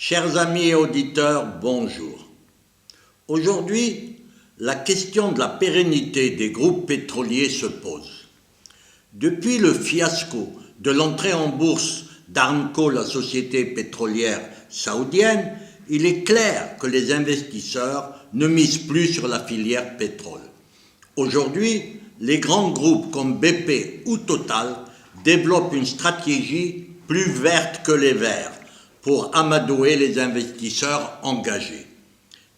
Chers amis et auditeurs, bonjour. Aujourd'hui, la question de la pérennité des groupes pétroliers se pose. Depuis le fiasco de l'entrée en bourse d'Aramco, la société pétrolière saoudienne, il est clair que les investisseurs ne misent plus sur la filière pétrole. Aujourd'hui, les grands groupes comme BP ou Total développent une stratégie plus verte que les verts pour amadouer les investisseurs engagés.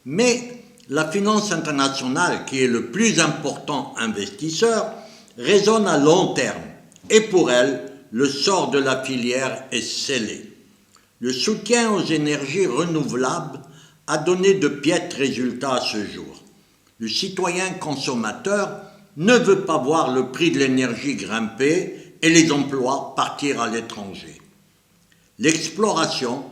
Mais la finance internationale, qui est le plus important investisseur, raisonne à long terme et pour elle, le sort de la filière est scellé. Le soutien aux énergies renouvelables a donné de piètres résultats à ce jour. Le citoyen consommateur ne veut pas voir le prix de l'énergie grimper et les emplois partir à l'étranger. L'exploration,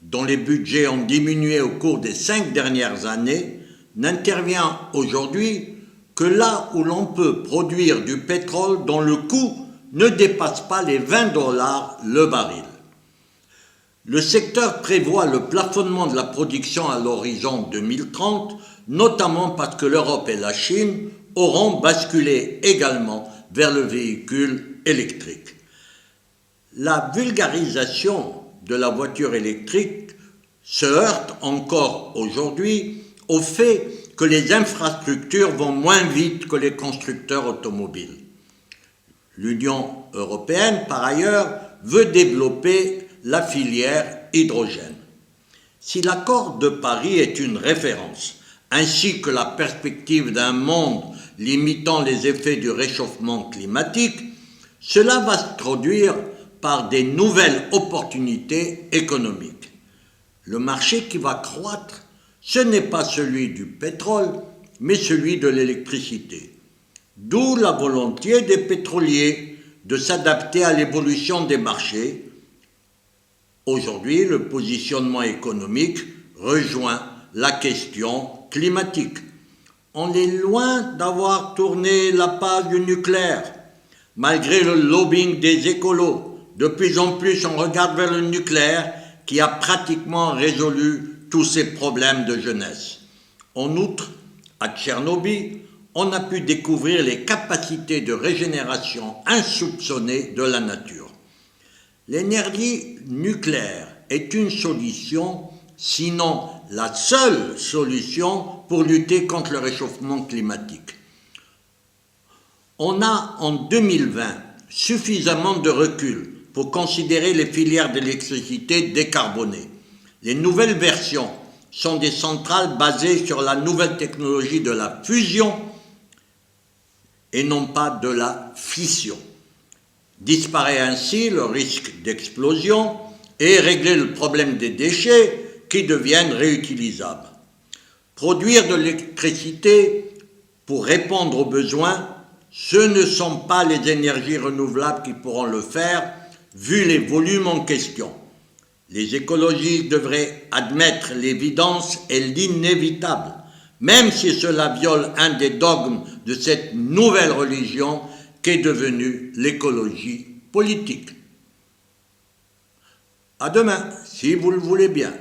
dont les budgets ont diminué au cours des 5 dernières années, n'intervient aujourd'hui que là où l'on peut produire du pétrole dont le coût ne dépasse pas les $20 le baril. Le secteur prévoit le plafonnement de la production à l'horizon 2030, notamment parce que l'Europe et la Chine auront basculé également vers le véhicule électrique. La vulgarisation de la voiture électrique se heurte encore aujourd'hui au fait que les infrastructures vont moins vite que les constructeurs automobiles. L'Union européenne, par ailleurs, veut développer la filière hydrogène. Si l'accord de Paris est une référence, ainsi que la perspective d'un monde limitant les effets du réchauffement climatique, cela va se traduire par des nouvelles opportunités économiques. Le marché qui va croître, ce n'est pas celui du pétrole, mais celui de l'électricité. D'où la volonté des pétroliers de s'adapter à l'évolution des marchés. Aujourd'hui, le positionnement économique rejoint la question climatique. On est loin d'avoir tourné la page du nucléaire. Malgré le lobbying des écolos, de plus en plus on regarde vers le nucléaire qui a pratiquement résolu tous ces problèmes de jeunesse. En outre, à Tchernobyl, on a pu découvrir les capacités de régénération insoupçonnées de la nature. L'énergie nucléaire est une solution, sinon la seule solution pour lutter contre le réchauffement climatique. On a en 2020 suffisamment de recul pour considérer les filières d'électricité décarbonées. Les nouvelles versions sont des centrales basées sur la nouvelle technologie de la fusion et non pas de la fission. Disparaît ainsi le risque d'explosion et régler le problème des déchets qui deviennent réutilisables. Produire de l'électricité pour répondre aux besoins, ce ne sont pas les énergies renouvelables qui pourront le faire, vu les volumes en question. Les écologistes devraient admettre l'évidence et l'inévitable, même si cela viole un des dogmes de cette nouvelle religion qu'est devenue l'écologie politique. À demain, si vous le voulez bien.